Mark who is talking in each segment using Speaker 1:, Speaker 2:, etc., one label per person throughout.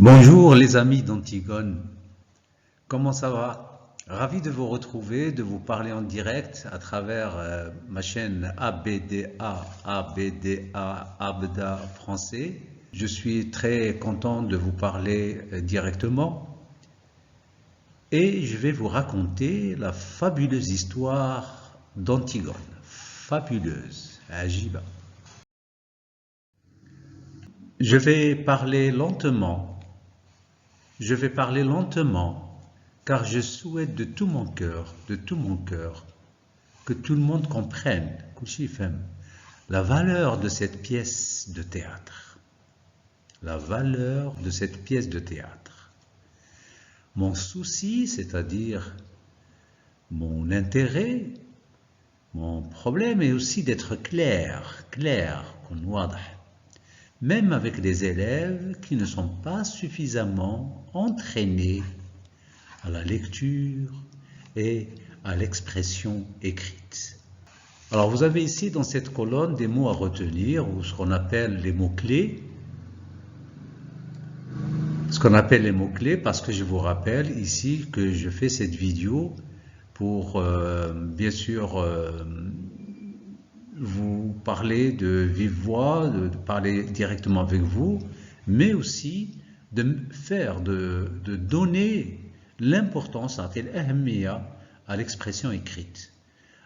Speaker 1: Bonjour les amis d'Antigone, comment ça va? Ravi de vous retrouver, de vous parler en direct à travers ma chaîne ABDA français. Je suis très content de vous parler directement et je vais vous raconter la fabuleuse histoire d'Antigone. Fabuleuse, ajiba. Je vais parler lentement. Je vais parler lentement, car je souhaite de tout mon cœur, que tout le monde comprenne, la valeur de cette pièce de théâtre. La valeur de cette pièce de théâtre. Mon souci, c'est-à-dire mon intérêt, mon problème est aussi d'être clair, même avec des élèves qui ne sont pas suffisamment entraînés à la lecture et à l'expression écrite. Alors vous avez ici dans cette colonne des mots à retenir, ou ce qu'on appelle les mots-clés. Ce qu'on appelle les mots-clés, parce que je vous rappelle ici que je fais cette vidéo pour bien sûr vous parler de vive voix, de parler directement avec vous, mais aussi de donner l'importance à l'expression écrite.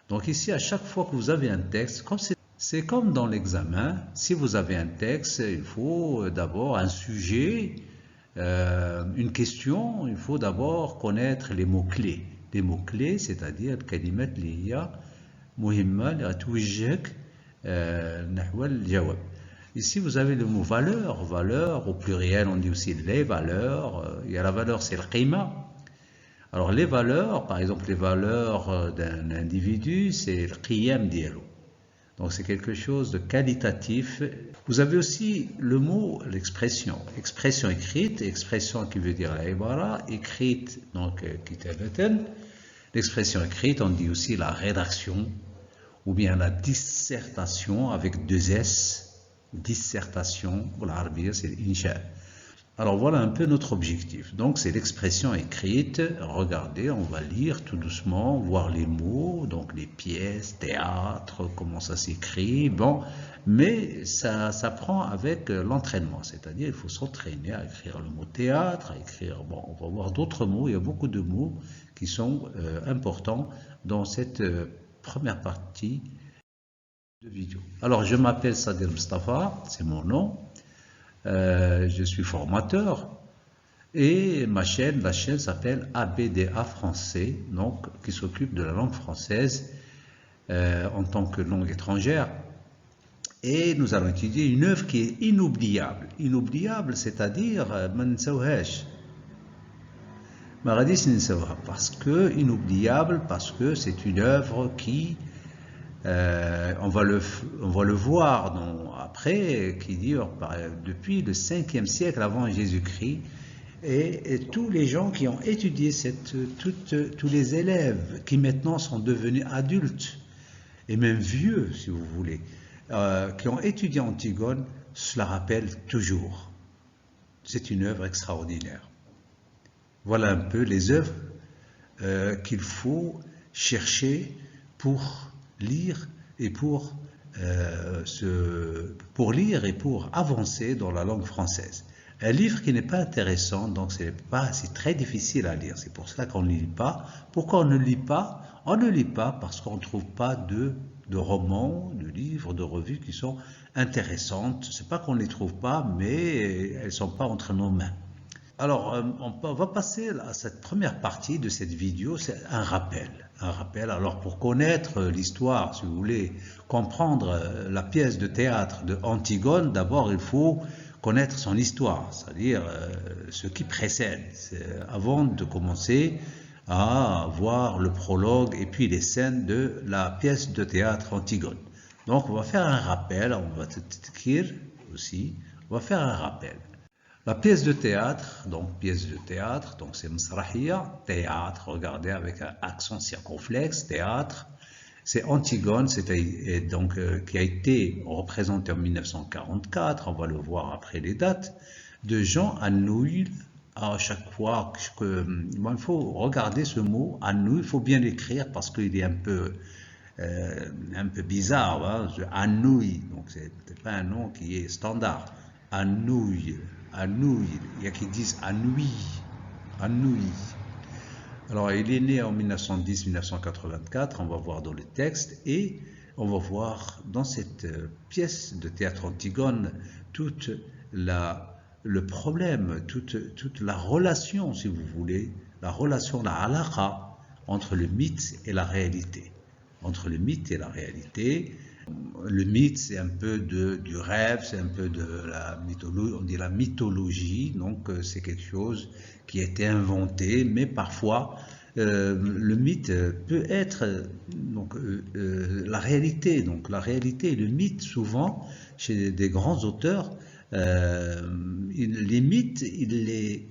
Speaker 1: Donc ici, à chaque fois que vous avez un texte, c'est comme dans l'examen, si vous avez un texte, il faut d'abord un sujet, une question, il faut d'abord connaître les mots-clés. Les mots-clés, c'est-à-dire kalimat liya مهمة لتوجهك نحو الجواب. Ici, vous avez le mot valeur. Valeur, au pluriel, on dit aussi les valeurs. Il y a la valeur, c'est le qima. Alors, les valeurs, par exemple, les valeurs d'un individu, c'est le qiyam dialo. Donc, c'est quelque chose de qualitatif. Vous avez aussi le mot, l'expression. Expression écrite, expression qui veut dire la ibara, écrite, donc kitabatan. L'expression écrite, on dit aussi la rédaction, ou bien la dissertation avec deux S, dissertation, pour l'arabe, c'est l'insha. Alors voilà un peu notre objectif. Donc c'est l'expression écrite. Regardez, on va lire tout doucement, voir les mots, donc les pièces, théâtre, comment ça s'écrit. Bon, mais ça prend avec l'entraînement, c'est-à-dire il faut s'entraîner à écrire le mot théâtre, à écrire, bon, on va voir d'autres mots, il y a beaucoup de mots qui sont importants dans cette première partie de vidéo. Alors je m'appelle Sadir Mustafa, c'est mon nom. Je suis formateur et la chaîne s'appelle ABDA français, donc qui s'occupe de la langue française en tant que langue étrangère. Et nous allons étudier une œuvre qui est inoubliable. Inoubliable, c'est-à-dire parce que inoubliable, parce que c'est une œuvre qui on va le voir après, qui dure depuis le 5e siècle avant Jésus-Christ, et tous les gens qui ont étudié tous les élèves qui maintenant sont devenus adultes, et même vieux si vous voulez, qui ont étudié Antigone, cela rappelle toujours. C'est une œuvre extraordinaire. Voilà un peu les œuvres qu'il faut chercher pour lire et pour lire et pour avancer dans la langue française. Un livre qui n'est pas intéressant, donc c'est très difficile à lire. C'est pour cela qu'on ne lit pas. Pourquoi on ne lit pas? On ne lit pas parce qu'on ne trouve pas de romans, de livres, de revues qui sont intéressantes. C'est pas qu'on ne les trouve pas, mais elles ne sont pas entre nos mains. Alors, on va passer à cette première partie de cette vidéo, c'est un rappel. Alors, pour connaître l'histoire, si vous voulez comprendre la pièce de théâtre de Antigone, d'abord, il faut connaître son histoire, c'est-à-dire ce qui précède, avant de commencer à voir le prologue et puis les scènes de la pièce de théâtre Antigone. Donc, on va faire un rappel, on va faire un rappel. La pièce de théâtre, donc c'est Masrahia, théâtre, regardez avec un accent circonflexe, théâtre, c'est Antigone, qui a été représentée en 1944, on va le voir après les dates, de Jean Anouilh. À chaque fois bon, il faut regarder ce mot Anouilh, il faut bien l'écrire parce qu'il est un peu bizarre, hein, Anouilh, donc c'est pas un nom qui est standard. Anouilh, Anouilh, il y a qui disent Anouilh, Anouilh. Alors il est né en 1910-1984, on va voir dans le texte, et on va voir dans cette pièce de théâtre Antigone toute le problème, toute la relation, si vous voulez, la relation, la halaqa entre le mythe et la réalité. Entre le mythe et la réalité. Le mythe, c'est un peu du rêve, c'est un peu de la mythologie, on dit la mythologie, donc c'est quelque chose qui a été inventé, mais parfois le mythe peut être la réalité. Donc la réalité et le mythe, souvent, chez des grands auteurs, les mythes, il est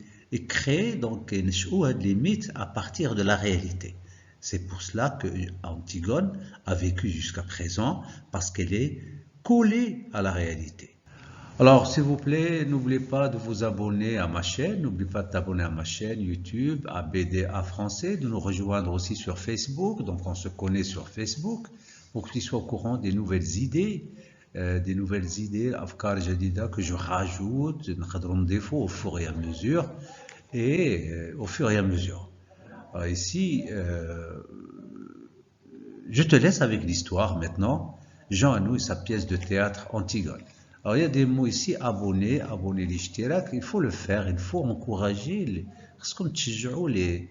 Speaker 1: créé, donc les mythes à partir de la réalité. C'est pour cela que Antigone a vécu jusqu'à présent, parce qu'elle est collée à la réalité. Alors, s'il vous plaît, n'oubliez pas de vous abonner à ma chaîne, n'oubliez pas de t'abonner à ma chaîne YouTube, à BDA Français, de nous rejoindre aussi sur Facebook, donc on se connaît sur Facebook, pour que tu sois au courant des nouvelles idées, Afkar Jadida, que je rajoute, au fur et à mesure, au fur et à mesure. Alors ici, je te laisse avec l'histoire maintenant. Jean Anouilh, sa pièce de théâtre Antigone. Alors il y a des mots ici, abonner l'ishtirak, il faut le faire, il faut encourager, parce qu'on les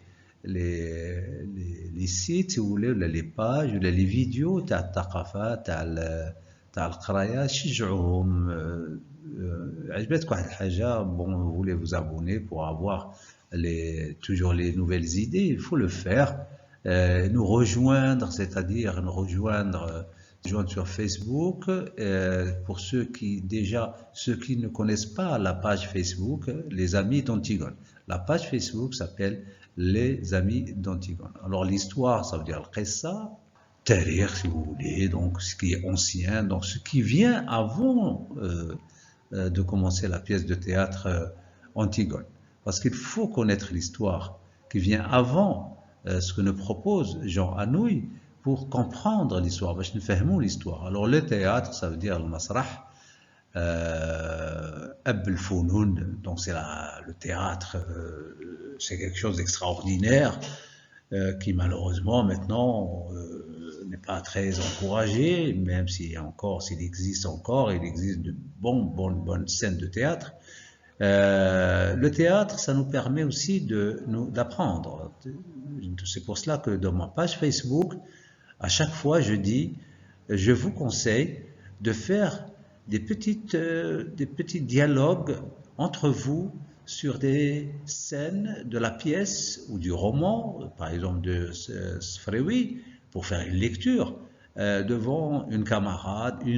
Speaker 1: sites, les pages, les vidéos, تاع الثقافة, تاع القراية, شجعوهم. عجبتك واحد الحاجة, bon, vous voulez vous abonner pour avoir toujours les nouvelles idées, il faut le faire. Nous rejoindre, c'est-à-dire nous rejoindre sur Facebook. Pour ceux qui ne connaissent pas la page Facebook, les Amis d'Antigone. La page Facebook s'appelle Les Amis d'Antigone. Alors l'histoire, ça veut dire le qissa, tarir si vous voulez, donc ce qui est ancien, donc ce qui vient avant de commencer la pièce de théâtre Antigone. Parce qu'il faut connaître l'histoire qui vient avant ce que nous propose Jean Anouilh pour comprendre l'histoire, باش نفهموا l'histoire. Alors le théâtre, ça veut dire le masrah, أب الفنون, donc c'est le théâtre, c'est quelque chose d'extraordinaire qui malheureusement maintenant n'est pas très encouragé, même s'il existe encore, il existe de bonnes scènes de théâtre. Le théâtre, ça nous permet aussi d'apprendre. C'est pour cela que dans ma page Facebook, à chaque fois je dis, je vous conseille de faire des petits dialogues entre vous sur des scènes de la pièce ou du roman, par exemple de Sfrewi, pour faire une lecture devant une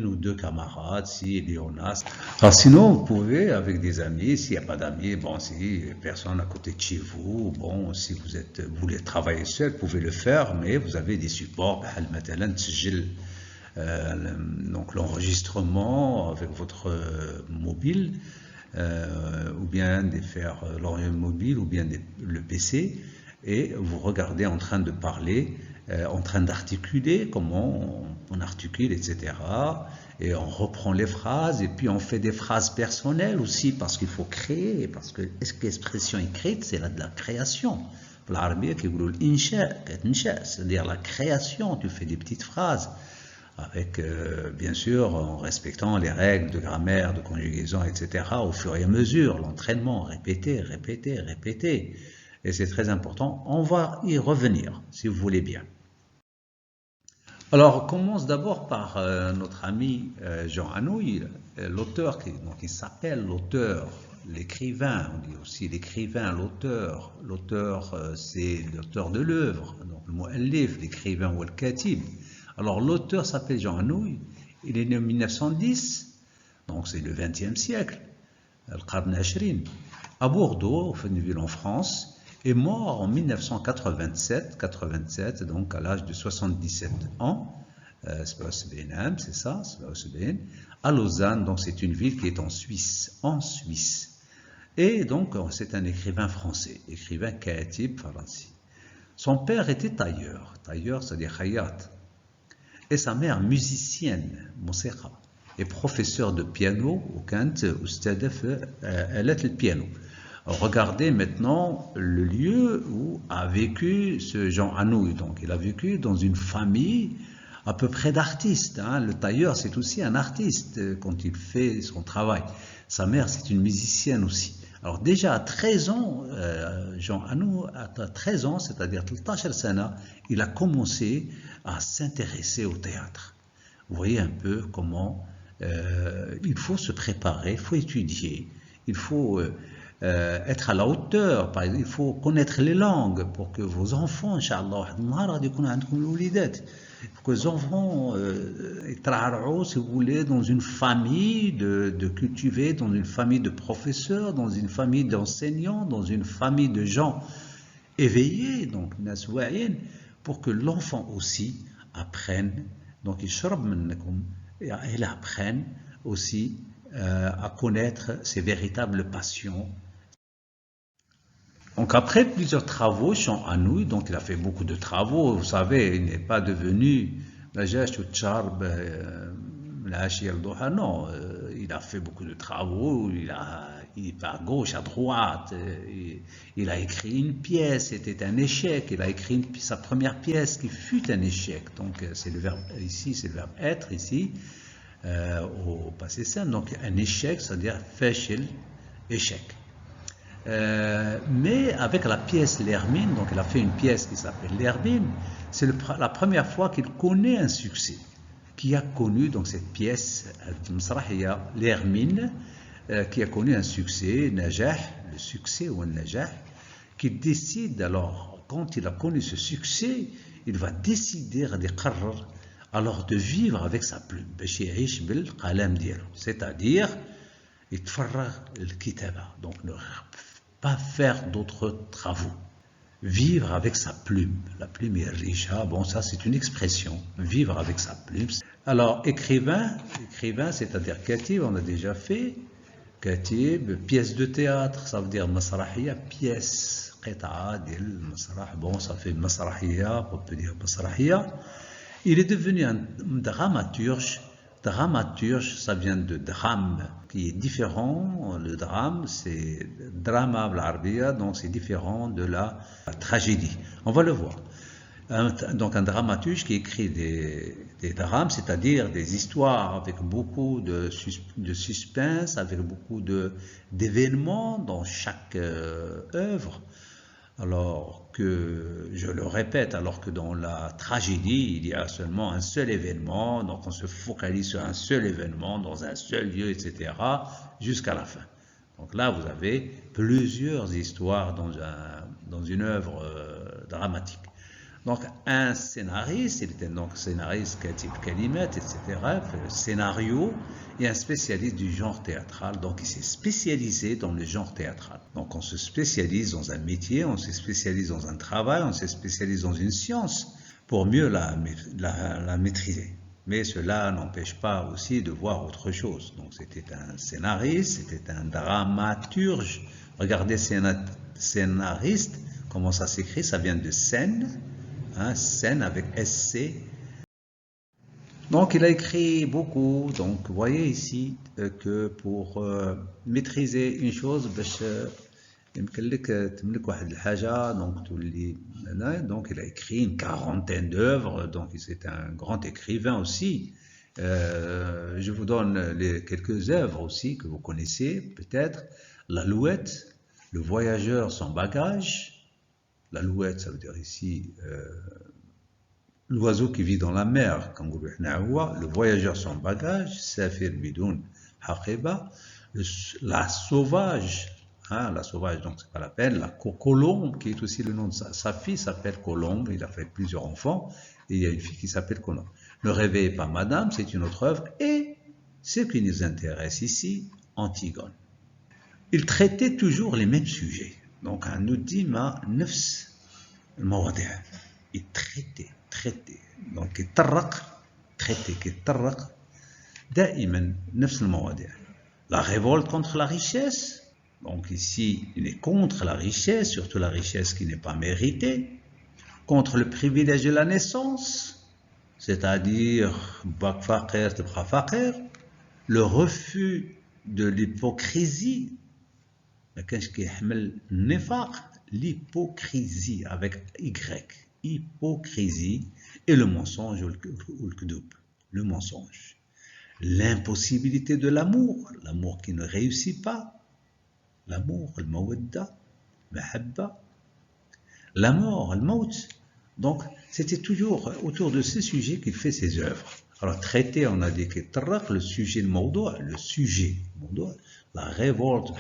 Speaker 1: ou deux camarades, s'il y en a. Alors sinon, vous pouvez avec des amis, s'il n'y a pas d'amis, bon, si personne à côté de chez vous, bon, si vous voulez travailler seul, vous pouvez le faire, mais vous avez des supports, donc l'enregistrement avec votre mobile, ou bien de faire l'enregistrement mobile, ou bien le PC, et vous regardez en train de parler, en train d'articuler, comment on articule, etc. Et on reprend les phrases, et puis on fait des phrases personnelles aussi, parce qu'il faut créer, parce que l'expression écrite, c'est de la création. Pour l'arabe, c'est-à-dire la création, tu fais des petites phrases, avec, bien sûr, en respectant les règles de grammaire, de conjugaison, etc., au fur et à mesure, l'entraînement, répéter. Et c'est très important. On va y revenir, si vous voulez bien. Alors, on commence d'abord par notre ami Jean Anouilh, l'auteur, qui s'appelle l'auteur, l'écrivain, on dit aussi l'écrivain, l'auteur. L'auteur, c'est l'auteur de l'œuvre, donc le mu'allif, l'écrivain ou le katib. Alors, l'auteur s'appelle Jean Anouilh, il est né en 1910, donc c'est le XXe siècle, le qarn ashrin, à Bordeaux, une ville en France, est mort en 1987, donc à l'âge de 77 ans, c'est ça, à Lausanne, donc c'est une ville qui est en Suisse. Et donc, c'est un écrivain français, écrivain katib faransi. Son père était tailleur, tailleur c'est-à-dire khayat. Et sa mère musicienne, موسيقى, et professeur de piano, وكانت أستاذة في آلات البيانو. Regardez maintenant le lieu où a vécu ce Jean Anouilh. Donc, il a vécu dans une famille à peu près d'artistes. Hein. Le tailleur, c'est aussi un artiste quand il fait son travail. Sa mère, c'est une musicienne aussi. Alors déjà à 13 ans, Jean Anouilh, à 13 ans, c'est-à-dire 13 sana, il a commencé à s'intéresser au théâtre. Vous voyez un peu comment il faut se préparer, il faut étudier, il faut être à la hauteur. Par exemple, il faut connaître les langues pour que vos enfants, Inch'Allah, pour que les enfants si vous voulez, dans une famille de cultivés, dans une famille de professeurs, dans une famille d'enseignants, dans une famille de gens éveillés, donc pour que l'enfant aussi apprenne, donc il apprenne aussi à connaître ses véritables passions. Donc après plusieurs travaux, Jean Anouilh, donc il a fait beaucoup de travaux, vous savez, il n'est pas devenu non, il a fait beaucoup de travaux, il est à gauche, à droite, il a écrit une pièce, c'était un échec, il a écrit sa première pièce qui fut un échec, donc c'est le verbe ici, c'est le verbe être ici, au passé simple, donc un échec, c'est-à-dire fashil, échec. Mais avec la pièce L'Hermine, donc il a fait une pièce qui s'appelle L'Hermine, c'est la première fois qu'il connaît un succès, qui a connu donc cette pièce L'Hermine, qui a connu un succès, Najah, le succès ou un Najah, qui décide alors, quand il a connu ce succès, il va décider alors de vivre avec sa plume, c'est-à-dire donc ne pas faire d'autres travaux, vivre avec sa plume. La plume est riche, bon ça c'est une expression, vivre avec sa plume. Alors écrivain c'est-à-dire katib, on a déjà fait, katib, pièce de théâtre, ça veut dire masrahia, pièce, qita'a dil masrah, bon ça fait masrahia, on peut dire masrahia. Il est devenu un dramaturge. Dramaturge, ça vient de drame, qui est différent. Le drame, c'est drama al-arabia, donc c'est différent de la tragédie. On va le voir. Donc un dramaturge qui écrit des drames, c'est-à-dire des histoires avec beaucoup de suspense, avec beaucoup d'événements dans chaque œuvre. Alors que, je le répète, alors que dans la tragédie, il y a seulement un seul événement, donc on se focalise sur un seul événement, dans un seul lieu, etc., jusqu'à la fin. Donc là, vous avez plusieurs histoires dans une œuvre dramatique. Donc un scénariste, il était donc scénariste, katib kalimat, etc., fait le scénario, et un spécialiste du genre théâtral, donc il s'est spécialisé dans le genre théâtral. Donc on se spécialise dans un métier, on se spécialise dans un travail, on se spécialise dans une science pour mieux la maîtriser. Mais cela n'empêche pas aussi de voir autre chose. Donc c'était un scénariste, c'était un dramaturge. Regardez scénariste, comment ça s'écrit, ça vient de scène. Scène avec SC. Donc il a écrit beaucoup. Donc vous voyez ici que pour maîtriser une chose, donc il a écrit une quarantaine d'œuvres. Donc c'est un grand écrivain aussi. Je vous donne quelques œuvres aussi que vous connaissez peut-être. L'Alouette, Le Voyageur sans bagage. L'Alouette, ça veut dire ici l'oiseau qui vit dans la mer, le voyageur sans bagage, Safir Bidoun Haqiba, la sauvage, la sauvage, donc c'est pas la peine, la Colombe, qui est aussi le nom de sa fille, s'appelle Colombe, il a fait plusieurs enfants, et il y a une fille qui s'appelle Colombe. Ne réveillez pas madame, c'est une autre œuvre, et ce qui nous intéresse ici, Antigone. Il traitait toujours les mêmes sujets. Donc, un udima nefs المواضيع. Il traitait. Donc, دائما نفس المواضيع. La révolte contre la richesse. Donc ici, il est contre la richesse, surtout la richesse qui n'est pas méritée, contre le privilège de la naissance, c'est-à-dire le refus de l'hypocrisie, l'hypocrisie avec Y, hypocrisie, et le mensonge ou le kdoub, le mensonge. L'impossibilité de l'amour, l'amour qui ne réussit pas, l'amour, le mawadda, mahabba, la mort, le maut. Donc, c'était toujours autour de ces sujets qu'il fait ses œuvres. Alors, traité, on a dit que le sujet, le sujet, la révolte,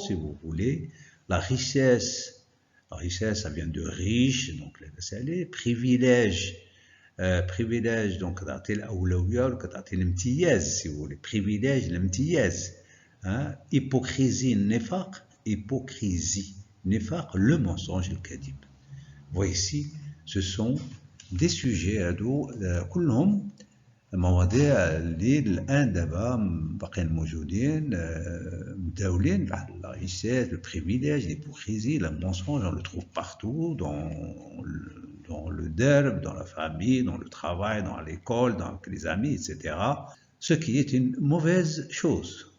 Speaker 1: si vous voulez, la richesse, ça vient de riche, donc les privilèges, donc si vous voulez, privilège, l'imtiyaz, hypocrisie, nefaq, hypocrisie, nefaq, le mensonge, le kadib. Voyez ici, ce sont des sujets كلهم مواضيع اللي الآن دابا باقيين موجودين متداولين بحال la richesse, le privilège, l'hypocrisie, le mensonge, on le trouve partout dans le derb, dans la famille, dans le travail, dans l'école, dans les amis, etc. Ce qui est une mauvaise chose.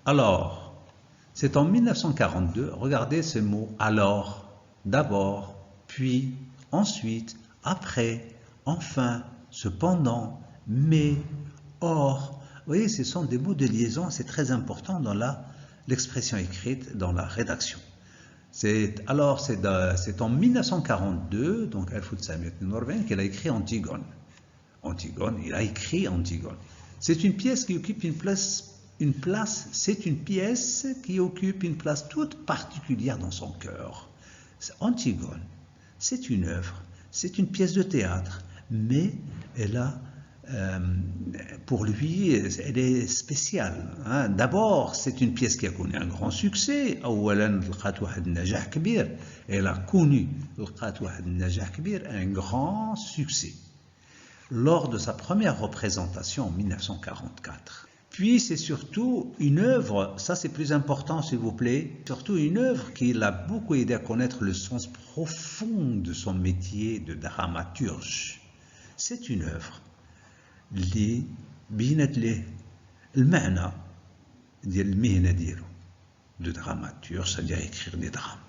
Speaker 1: Alors, c'est en 1942, regardez ce mot alors, d'abord, puis, ensuite, après, enfin, cependant, mais, or. Vous voyez, ce sont des mots de liaison, c'est très important dans l'expression écrite, dans la rédaction. C'est en 1942, donc qu'il a écrit Antigone. Il a écrit Antigone. C'est une pièce qui occupe c'est une pièce qui occupe une place toute particulière dans son cœur. Antigone, c'est une œuvre, c'est une pièce de théâtre, mais pour lui, elle est spéciale. D'abord, c'est une pièce qui a connu un grand succès. Elle a connu un grand succès lors de sa première représentation en 1944. Puis c'est surtout une œuvre, ça c'est plus important s'il vous plaît, surtout une œuvre qui l'a beaucoup aidé à connaître le sens profond de son métier de dramaturge. C'est une œuvre اللي بينت له المعنى ديال المهنة ديالو de dramaturge, c'est-à-dire écrire des drames.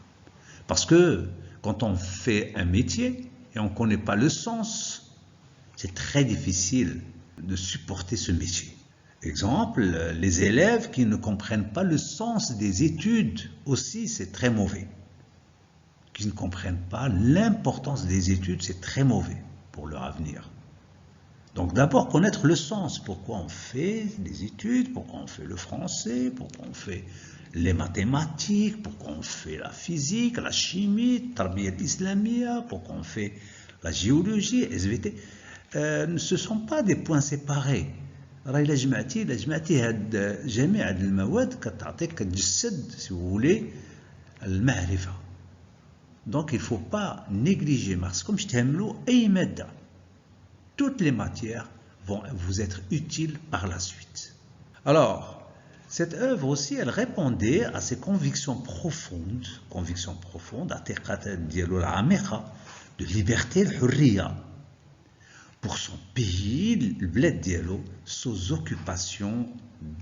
Speaker 1: Parce que quand on fait un métier et on ne connaît pas le sens, c'est très difficile de supporter ce métier. Exemple, les élèves qui ne comprennent pas le sens des études aussi, c'est très mauvais. Qui ne comprennent pas l'importance des études, c'est très mauvais pour leur avenir. Donc d'abord connaître le sens, pourquoi on fait des études, pourquoi on fait le français, pourquoi on fait les mathématiques, pourquoi on fait la physique, la chimie, tarbiyat islamia, pourquoi on fait la géologie, SVT. Ce ne sont pas des points séparés. راهي إلا جمعتي هاد جميع هاد المواد كتعطيك كتجسد si vous voulez المعرفة. Donc il ne faut pas négliger خصكم تهملوا أي مادة. Toutes les matières vont vous être utiles par la suite. Alors, cette œuvre aussi, elle répondait à ses convictions profondes, de liberté, pour son pays, le bled diallo, sous occupation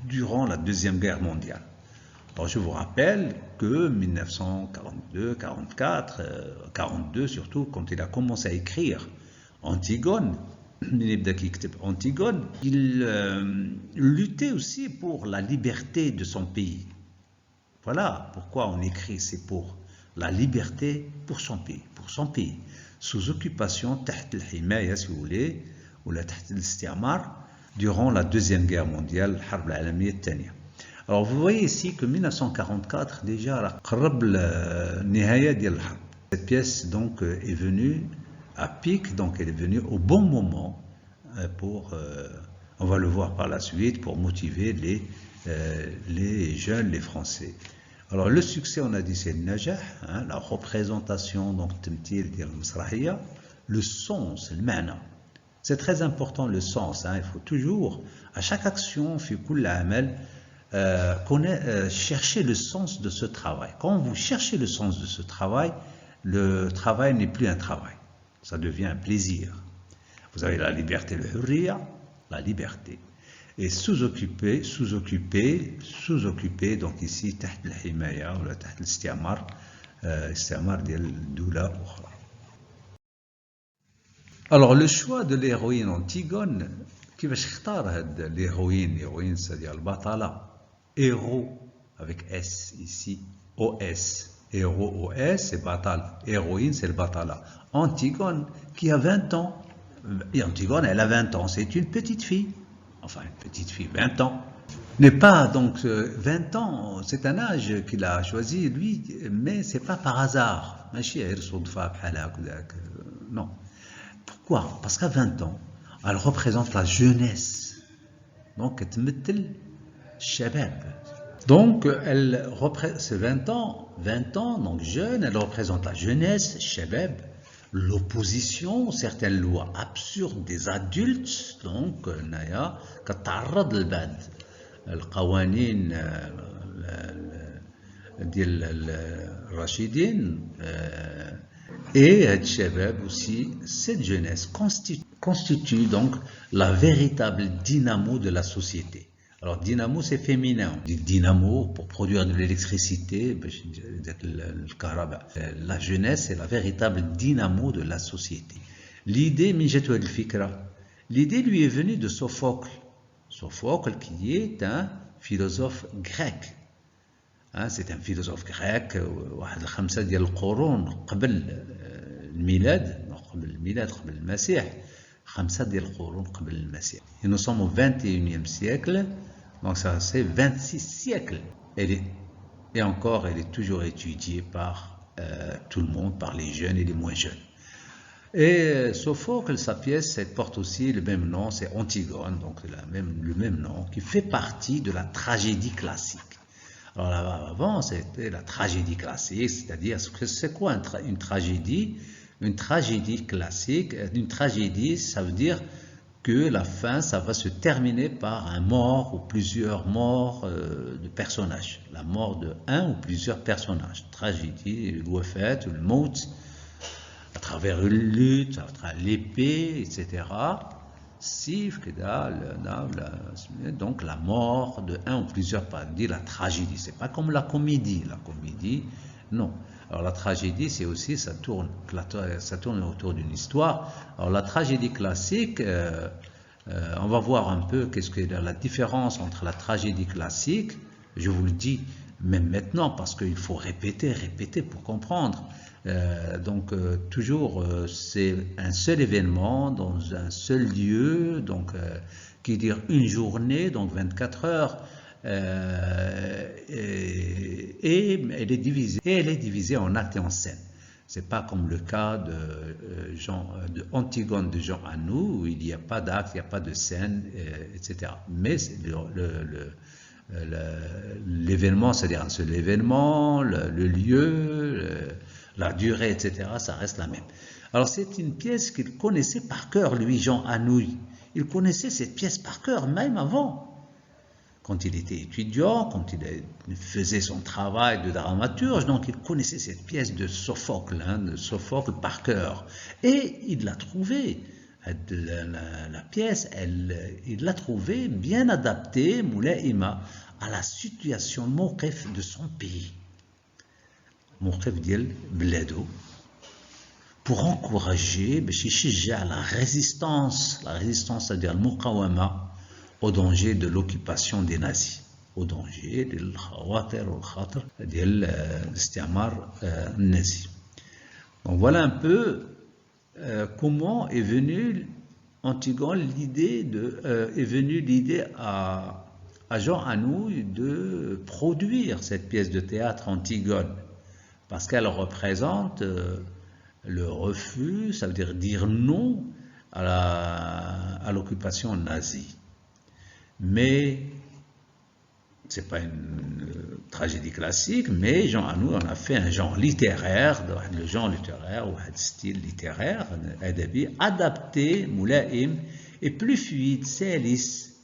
Speaker 1: durant la Deuxième Guerre mondiale. Alors je vous rappelle que 1942, 44, 42 surtout, quand il a commencé à écrire Antigone, il luttait aussi pour la liberté de son pays. Voilà pourquoi on écrit, c'est pour la liberté pour son pays, sous occupation تحت الحماية si vous voulez ou تحت الاستعمار durant la Deuxième Guerre mondiale, الحرب العالمية الثانية. Alors vous voyez ici que 1944 déjà قرب النهاية ديال الحرب. Cette pièce donc est venue à pic, donc elle est venue au bon moment pour, on va le voir par la suite, pour motiver les jeunes, les Français. Alors le succès, on a dit, c'est le najah, la représentation, donc le sens, le mana. C'est très important le sens, il faut toujours, à chaque action, في كل عمل, chercher le sens de ce travail. Quand vous cherchez le sens de ce travail, le travail n'est plus un travail, ça devient un plaisir. Vous avez la liberté, le hurriya, la liberté. Et sous-occupé, donc ici, تحت الحماية ولا تحت الاستعمار, استعمار ديال دولة أخرى. Alors le choix de l'héroïne Antigone, كيفاش اختار هاد l'héroïne, c'est-à-dire البطلة, héros avec S ici, OS, héros OS, c'est batal, héroïne c'est le batala. Antigone qui a 20 ans, et Antigone elle a 20 ans, c'est une petite fille, enfin une petite fille, 20 ans. N'est pas donc 20 ans, c'est un âge qu'il a choisi lui, mais c'est pas par hasard. Non. Pourquoi? Parce qu'à 20 ans, elle représente la jeunesse. Donc, donc elle représente, c'est 20 ans, donc jeune, elle représente la jeunesse, shabab, l'opposition, certaines lois absurdes des adultes, donc Naya, كتعرض للبعض القوانين ديال الراشدين et الشباب aussi, cette jeunesse constitue donc la véritable dynamo de la société. Alors dynamo c'est féminin, on dit dynamo pour produire de l'électricité, la jeunesse c'est la véritable dynamo de la société. L'idée l'idée lui est venue de Sophocle. Sophocle qui est un philosophe grec. C'est un philosophe grec, واحد الخمسة ديال القرون قبل الميلاد، قبل المسيح، 5 ديال القرون قبل المسيح. Et nous sommes au 21e siècle, donc ça c'est 26 siècles. Et encore, elle est toujours étudiée par tout le monde, par les jeunes et les moins jeunes. Et Sophocle, sa pièce, elle porte aussi le même nom, c'est Antigone, donc le même nom, qui fait partie de la tragédie classique. Alors avant, c'était la tragédie classique, c'est-à-dire, c'est quoi une tragédie? Une tragédie classique, une tragédie, ça veut dire que la fin, ça va se terminer par un mort ou plusieurs morts de personnages. La mort de un ou plusieurs personnages. Tragédie, le wafat, le maut, à travers une lutte, à travers l'épée, etc. Donc la mort de un ou plusieurs, pas dit la tragédie, c'est pas comme la comédie. La comédie, non. Alors la tragédie, c'est aussi, ça tourne autour d'une histoire. Alors la tragédie classique, on va voir un peu qu'est-ce que la différence entre la tragédie classique, je vous le dis même maintenant parce qu'il faut répéter pour comprendre. Toujours c'est un seul événement dans un seul lieu, donc qui dure une journée, donc 24 heures, et elle est divisée en actes et en scènes. C'est pas comme le cas de Antigone de Jean Anou où il n'y a pas d'acte, il n'y a pas de scène, etc. Mais l'événement, c'est-à-dire un seul événement, le lieu, la durée, etc., ça reste la même. Alors c'est une pièce qu'il connaissait par cœur, lui, Jean Anouilh. Il connaissait cette pièce par cœur, même avant. Quand il était étudiant, quand il faisait son travail de dramaturge, donc il connaissait cette pièce de Sophocle, par cœur. Et il l'a trouvée, la pièce, il l'a trouvée bien adaptée, moulaïma, à la situation mawqif de son pays. موقف ديال بلادو pour encourager باش يشجع la résistance c'est-à-dire المقاومة au danger de l'occupation des nazis, au danger ديال الخواطر والخاطر ديال الاستعمار النازي. Donc voilà un peu comment est venue Antigone est venue l'idée à Jean Anouilh de produire cette pièce de théâtre Antigone. Parce qu'elle représente le refus, ça veut dire non à l'occupation nazie. Mais c'est pas une tragédie classique, mais Jean Anouilh en a fait un genre littéraire, le genre littéraire ou un style littéraire, adapté, moulaïm, et plus fluide, c'est lisse,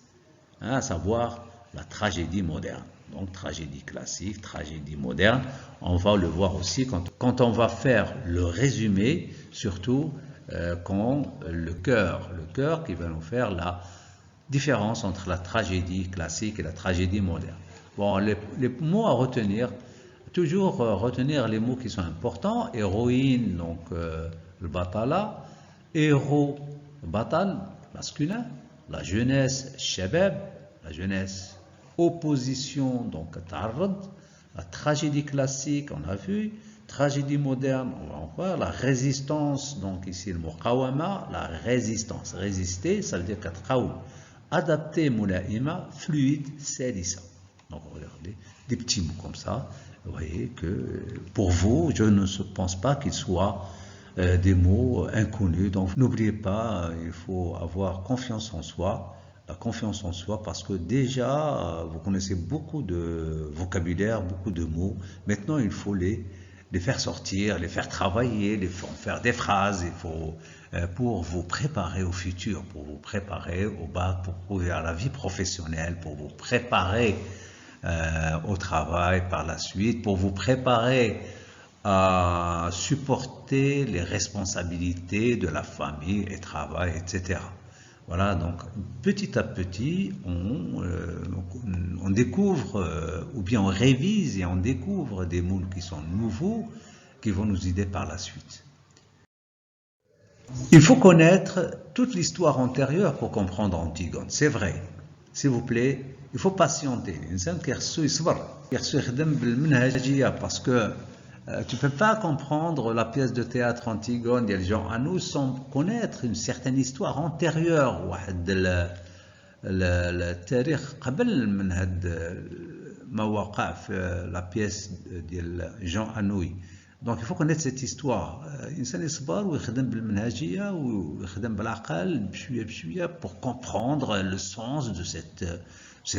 Speaker 1: à savoir la tragédie moderne. Donc tragédie classique, tragédie moderne, on va le voir aussi quand on va faire le résumé, surtout quand le cœur qui va nous faire la différence entre la tragédie classique et la tragédie moderne. Bon, les mots à retenir, toujours retenir les mots qui sont importants. Héroïne, donc le batala. Héros, batal, masculin. La jeunesse, shabab, la jeunesse. Opposition, donc ta'arrad. La tragédie classique, on a vu. Tragédie moderne, on va en voir. La résistance, donc ici le mot qawama, la résistance. Résister, ça veut dire qu'atqaw. Adapté, moulaïma, fluide, salissa. Donc regardez, des petits mots comme ça. Vous voyez que pour vous, je ne pense pas qu'ils soient des mots inconnus. Donc n'oubliez pas, il faut avoir confiance en soi. La confiance en soi, parce que déjà, vous connaissez beaucoup de vocabulaire, beaucoup de mots. Maintenant, il faut les faire sortir, les faire travailler, les faire des phrases. Il faut pour vous préparer au futur, pour vous préparer au bac, pour à la vie professionnelle, pour vous préparer au travail par la suite, pour vous préparer à supporter les responsabilités de la famille et travail, etc. Voilà, donc petit à petit, on découvre, ou bien on révise et on découvre des mots qui sont nouveaux, qui vont nous aider par la suite. Il faut connaître toute l'histoire antérieure pour comprendre Antigone, c'est vrai. S'il vous plaît, il faut patienter. Parce que tu ne peux pas comprendre la pièce de théâtre Antigone des gens à nous sans connaître une certaine histoire antérieure. التاريخ قبل من هاد ما وقع في la pièce ديال Jean Anouilh. Donc il faut connaître cette histoire. الإنسان يصبر ويخدم بالمنهجية ويخدم بالعقل بشوية بشوية pour comprendre le sens de cette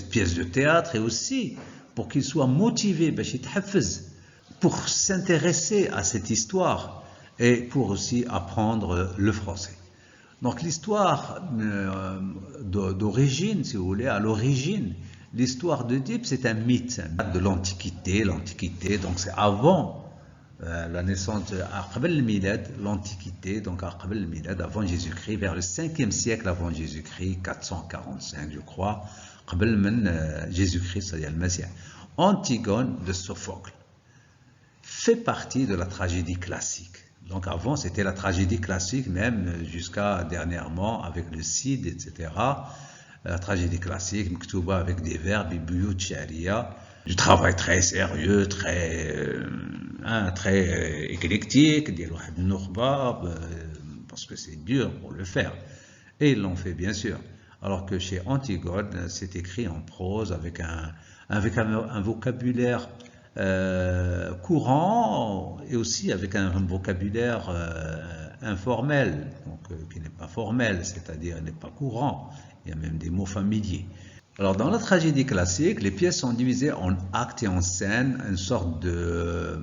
Speaker 1: pièce de théâtre et aussi pour qu'il soit motivé باش يتحفز pour s'intéresser à cette histoire et pour aussi apprendre le français. Donc l'histoire d'origine, si vous voulez, à l'origine, l'histoire d'Oedipe, c'est un mythe de l'Antiquité. L'Antiquité, donc c'est avant la naissance de l'Antiquité, donc avant Jésus-Christ, vers le 5e siècle avant Jésus-Christ, 445 je crois, Jésus-Christ, c'est-à-dire le Messie. Antigone de Sophocle fait partie de la tragédie classique. Donc avant, c'était la tragédie classique, même jusqu'à dernièrement, avec le Cid, etc. La tragédie classique, Mktouba avec des verbes, Biyut Sharia, du travail très sérieux, très éclectique, parce que c'est dur pour le faire. Et ils l'ont fait, bien sûr. Alors que chez Antigone, c'est écrit en prose avec un vocabulaire courant et aussi avec un vocabulaire informel, donc qui n'est pas formel, c'est-à-dire n'est pas courant. Il y a même des mots familiers. Alors dans la tragédie classique, les pièces sont divisées en actes et en scènes, une sorte de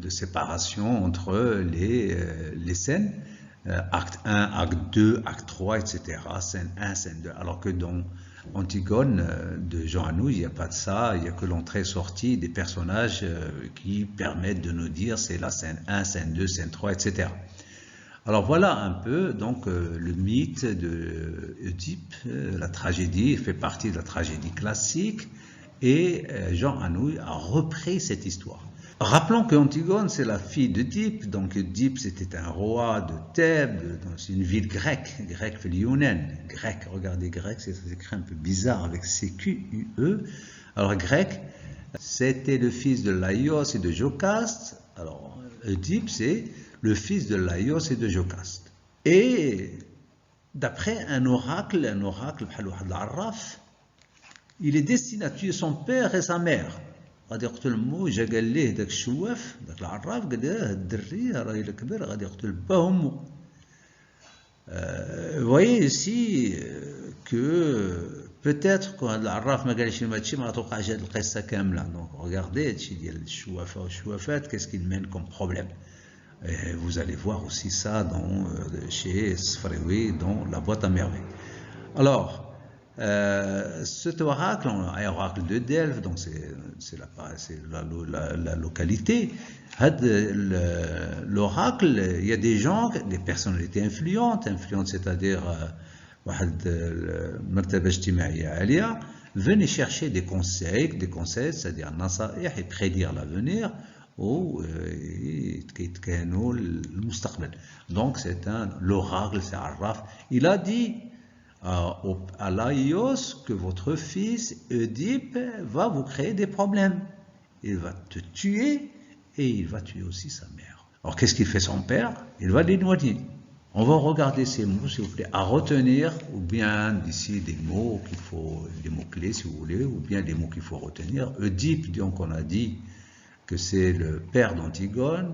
Speaker 1: séparation entre les scènes, acte 1, acte 2, acte 3, etc. Scène 1, scène 2. Alors que dans Antigone de Jean Anouilh, il n'y a pas de ça, il n'y a que l'entrée-sortie des personnages qui permettent de nous dire c'est la scène 1, scène 2, scène 3, etc. Alors voilà un peu donc le mythe de Oedipe, la tragédie fait partie de la tragédie classique et Jean Anouilh a repris cette histoire. Rappelons qu'Antigone c'est la fille d'Oedipe, donc Oedipe c'était un roi de Thèbes, c'est une ville grecque, grec, regardez grec, c'est écrit un peu bizarre avec CQUE. Alors grec, c'était le fils de Laios et de Jocaste. Alors Oedipe c'est le fils de Laios et de Jocaste. Et d'après un oracle, il est destiné à tuer son père et sa mère. غادي يقتل مو جا قال ليه داك الشواف داك العراف قال له الدري راه الا كبر غادي يقتل با امو. Vous voyez ici que peut-être quand العراف ما قالش ما هادشي ما توقعش هاد القصه كامله. Donc regardez هادشي ديال الشوافه والشوافات qu'est-ce qu'il mène comme problème. Et vous allez voir aussi ça chez Sfrewi dans la boîte à merveilles. Alors Cet oracle, un oracle de Delphes, donc c'est la localité. L'oracle, il y a des gens, des personnalités influentes, c'est-à-dire مرتبة اجتماعية عالية, venaient chercher des conseils, c'est-à-dire نصائح, et prédire l'avenir, ou يتكهنوا المستقبل. Donc c'est l'oracle, c'est Arraf. Il a dit à Laïos que votre fils Oedipe va vous créer des problèmes. Il va te tuer et il va tuer aussi sa mère. Alors qu'est-ce qu'il fait son père? Il va l'éloigner. On va regarder ces mots, s'il vous plaît, à retenir, ou bien d'ici des mots qu'il faut, des mots clés si vous voulez, ou bien des mots qu'il faut retenir. Oedipe, donc on a dit que c'est le père d'Antigone,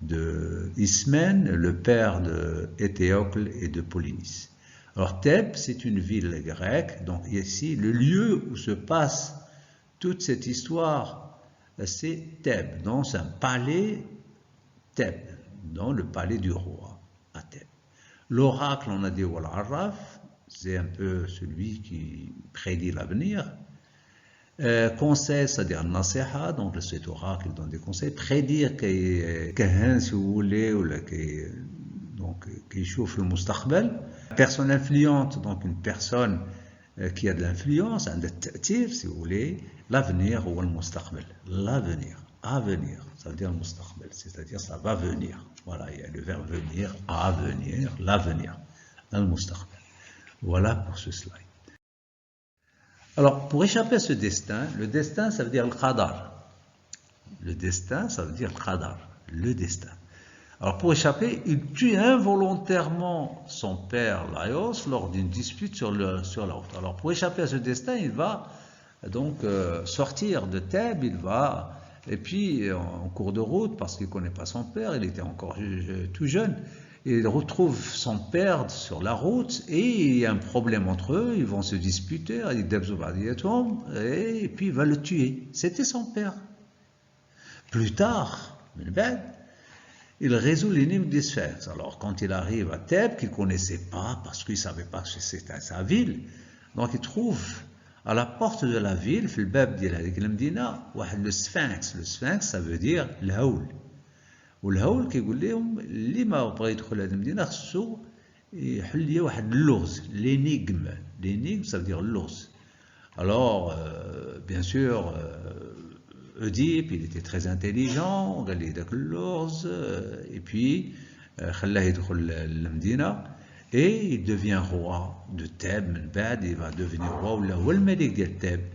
Speaker 1: de Ismène, le père d'Éthéocle et de Polynice. Alors Thèbes, c'est une ville grecque, donc ici, le lieu où se passe toute cette histoire, c'est Thèbes, dans un palais Thèbes, dans le palais du roi à Thèbes. L'oracle, on a dit Wal Arraf, c'est un peu celui qui prédit l'avenir. Conseil, c'est-à-dire Nasiha, donc cet oracle donne des conseils. Prédire qu'un, si vous voulez, ou donc qui chauffe le mustaqbal. Personne influente, donc une personne qui a de l'influence, un ta'tir, si vous voulez, l'avenir ou le mustaqbal. L'avenir, avenir, ça veut dire le mustaqbal, c'est-à-dire ça va venir. Voilà, il y a le verbe venir, à venir, l'avenir, le mustaqbal. Voilà pour ce slide. Alors, pour échapper à ce destin, le destin, ça veut dire le qadar. Le destin, ça veut dire le qadar, le destin. Alors, pour échapper, il tue involontairement son père, Laios, lors d'une dispute sur la route. Alors, pour échapper à ce destin, il va donc sortir de Thèbes, et puis en cours de route, parce qu'il ne connaît pas son père, il était encore tout jeune, il retrouve son père sur la route et il y a un problème entre eux, ils vont se disputer, et puis il va le tuer. C'était son père. Plus tard, il résout l'énigme des Sphinx. Alors quand il arrive à Thèbes, qu'il ne connaissait pas, parce qu'il ne savait pas que c'était sa ville, donc il trouve à la porte de la ville, في الباب ديال هذيك المدينة, واحد le Sphinx. Le Sphinx, ça veut dire الهول. والهول كيقول لهم اللي ما بغى يدخل هذه المدينة خصو يحل لي واحد اللغز. L'énigme, ça veut dire اللغز. Alors, bien sûr, Oedipe, il était très intelligent, قال لي داك اللغز, et puis خلاه يدخل المدينة. Et il devient roi de Thèbes, il va devenir roi, ou le malik de Thèbes,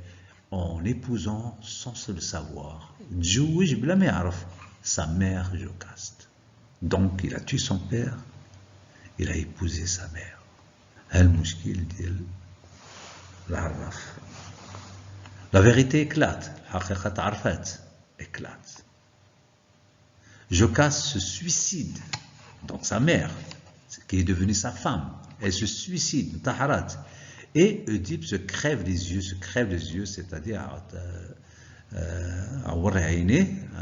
Speaker 1: en épousant sans le savoir, sa mère Jocaste. Donc il a tué son père, il a épousé sa mère. La vérité éclate, éclate. Jocaste se suicide, donc sa mère, qui est devenue sa femme, elle se suicide, Taharat. Et Oedipe se crève les yeux, c'est-à-dire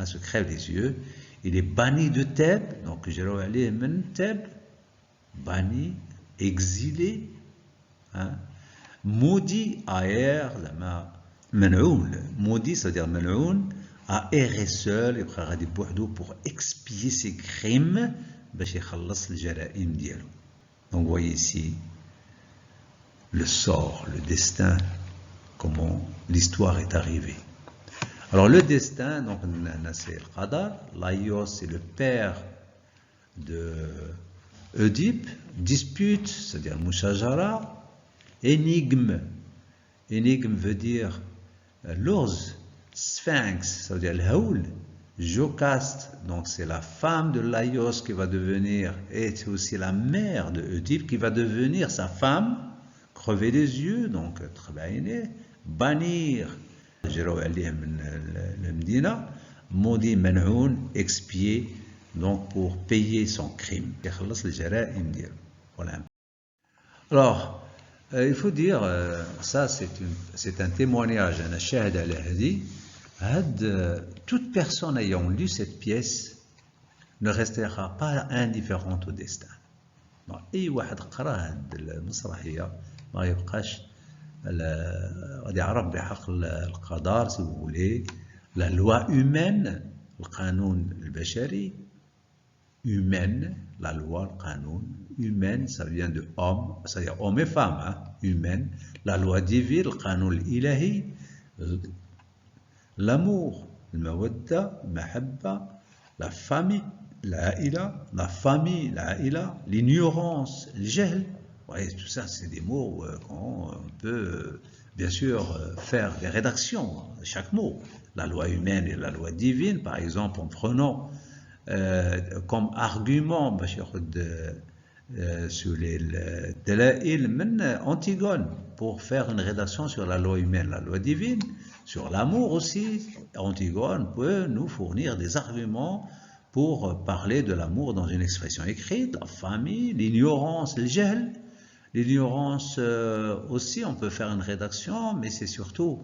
Speaker 1: se crève les yeux. Il est banni de Thèbes, donc Thèbes, banni, exilé, maudit à erre, maudit, c'est-à-dire Manoun, à errer seul, et pour expier ses crimes. Donc vous voyez ici le sort, le destin, comment l'histoire est arrivée. Alors le destin, donc c'est le qadar, Laios c'est le père de Oedipe, dispute, c'est-à-dire mushajara, énigme veut dire l'ose, sphinx, ça veut dire le haoul. Jocaste, donc c'est la femme de Laios qui va devenir, et c'est aussi la mère de Oedipe qui va devenir sa femme, crever les yeux, donc bannir, maudit, men'oun, expier, donc pour payer son crime. Voilà. Alors, il faut dire, ça c'est un témoignage, un shahid al-hadi. Toute personne ayant lu cette pièce ne restera pas indifférente au destin. أي واحد قرأ هذه المسرحية ما يبقاش يعرف بحق القدر si vous voulez, la loi humaine, القانون البشري, humaine, la loi, le canon, humaine, ça vient de homme, c'est-à-dire homme et femme, hein, humaine, la loi divine, le canon ilahi, l'amour, le mawadda, mahabba, la famille, la famille, l'ignorance, le jahl. Ouais, tout ça, c'est des mots qu'on peut bien sûr faire des rédactions de chaque mot. La loi humaine et la loi divine, par exemple, en prenant comme argument sur les dalaïl Antigone pour faire une rédaction sur la loi humaine, la loi divine, sur l'amour aussi. Antigone peut nous fournir des arguments pour parler de l'amour dans une expression écrite, la famille, l'ignorance, le jahl. L'ignorance aussi, on peut faire une rédaction, mais c'est surtout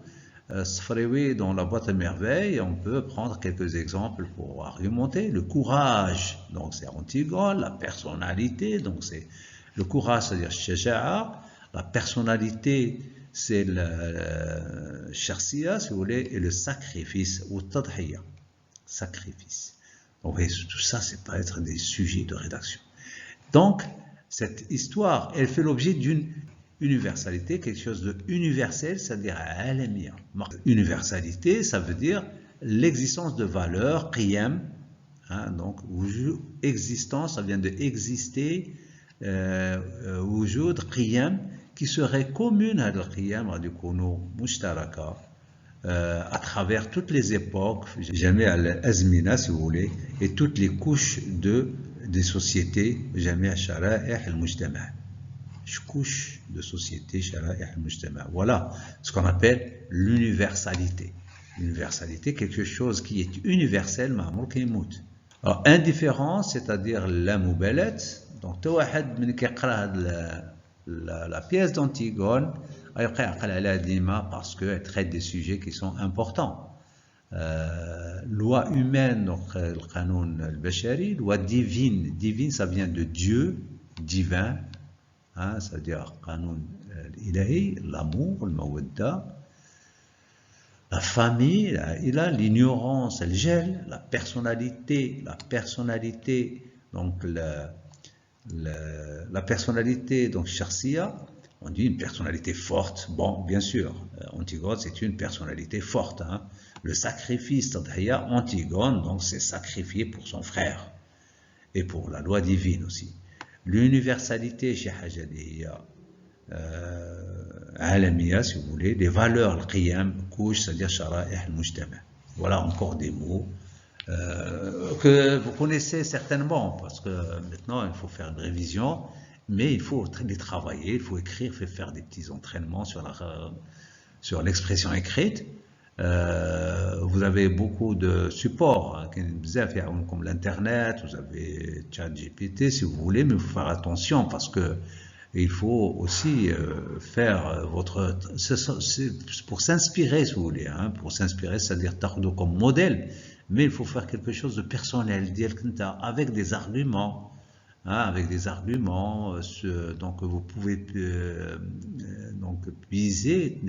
Speaker 1: Sfrewi dans la boîte à merveilles, on peut prendre quelques exemples pour argumenter. Le courage, donc c'est Antigone, la personnalité, donc c'est le courage, c'est-à-dire shaja'a, la personnalité, c'est le sharsiya, si vous voulez, et le sacrifice, ou tadhiya, sacrifice. Donc, tout ça, c'est pas être des sujets de rédaction. Donc, cette histoire, elle fait l'objet d'une universalité, quelque chose de universel, c'est-à-dire alamiya. Universalité, ça veut dire l'existence de valeurs, qiyam, hein, donc existence, ça vient de exister, wujud, qiyam, qui serait commune à l'qiyam, à travers toutes les époques, jamais à l'azmina, si vous voulez, et toutes les couches des sociétés, jamais à shara'ih al-mujtama'. Couche de société, shara'ih al-mujtama'. Voilà ce qu'on appelle l'universalité. L'universalité, quelque chose qui est universel, ma'mour kaymout. Alors, indifférence, c'est-à-dire la mubalat. Donc, tout le monde qui la pièce d'Antigone, parce qu'elle traite des sujets qui sont importants. Loi humaine, donc le canon al-bashari, loi divine. Divine, ça vient de Dieu, divin, hein, c'est-à-dire canon ilahi, l'amour, le mawadda, la famille, l'ignorance, le jahl, la personnalité, donc la personnalité, donc sharsiya, on dit une personnalité forte. Bon, bien sûr, Antigone, c'est une personnalité forte. Hein. Le sacrifice, tadhiya, Antigone, donc c'est sacrifié pour son frère et pour la loi divine aussi. L'universalité, chez Hajadiya, alamiya, si vous voulez, les valeurs, le qiyam, couche, c'est-à-dire shara'ih al-mujtama'. Voilà encore des mots que vous connaissez certainement, parce que maintenant il faut faire une révision, mais il faut les travailler, il faut écrire, il faut faire des petits entraînements sur l'expression écrite. Vous avez beaucoup de supports, hein, comme l'internet, vous avez ChatGPT si vous voulez, mais il faut faire attention parce que il faut aussi faire votre... C'est pour s'inspirer, si vous voulez, hein, pour s'inspirer, c'est-à-dire tardo comme modèle, mais il faut faire quelque chose de personnel, avec des arguments. Hein, avec des arguments, donc vous pouvez donc puiser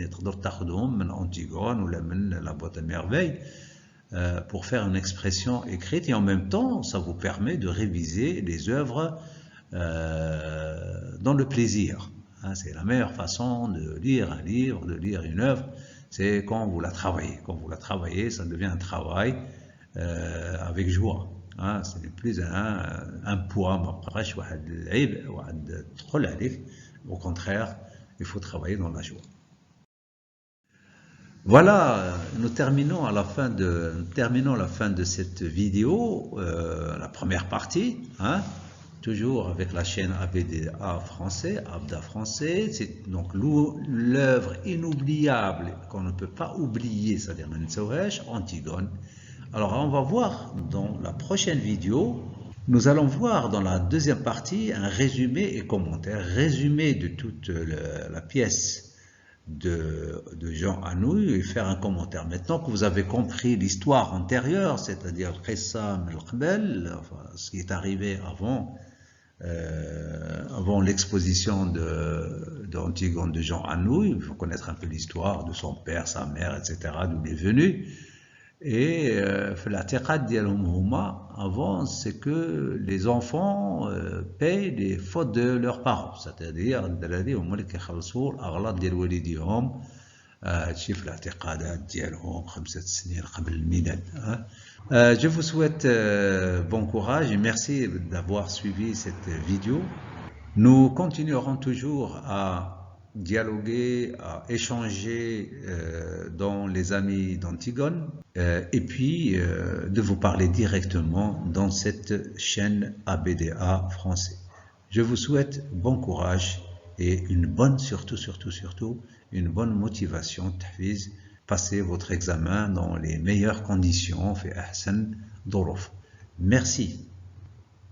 Speaker 1: Antigone ou la boîte à merveilles pour faire une expression écrite, et en même temps ça vous permet de réviser les œuvres dans le plaisir. Hein, c'est la meilleure façon de lire un livre, de lire une œuvre, c'est quand vous la travaillez. Quand vous la travaillez, ça devient un travail avec joie. Hein, ce n'est plus un poids. Au contraire, il faut travailler dans la joie. Voilà, nous terminons la fin de cette vidéo, la première partie, hein, toujours avec la chaîne ABDA français, Abda français. C'est donc l'œuvre inoubliable qu'on ne peut pas oublier, c'est-à-dire Antigone. Alors, on va voir dans la prochaine vidéo, nous allons voir dans la deuxième partie un résumé et commentaire, résumé de toute la pièce de Jean Anouilh et faire un commentaire. Maintenant que vous avez compris l'histoire antérieure, c'est-à-dire le Qissam el-Qbel, enfin, ce qui est arrivé avant avant l'exposition d'Antigone de Jean Anouilh. Il faut connaître un peu l'histoire de son père, sa mère, etc., d'où il est venu. Et l'attaqad ديالهم هما avant, c'est que les enfants payent les fautes de leurs parents, c'est-à-dire الدراري هما اللي كيخلصوا الاغلاط ديال والديهم. هادشي في الاعتقادات ديالهم 5 سنين قبل الميلاد. Je vous souhaite bon courage et merci d'avoir suivi cette vidéo. Nous continuerons toujours à dialoguer, à échanger dans les amis d'Antigone et puis de vous parler directement dans cette chaîne ABDA français. Je vous souhaite bon courage et une bonne, surtout, une bonne motivation. Tahfiz, passez votre examen dans les meilleures conditions. Fi ahsan dhuruf. Merci.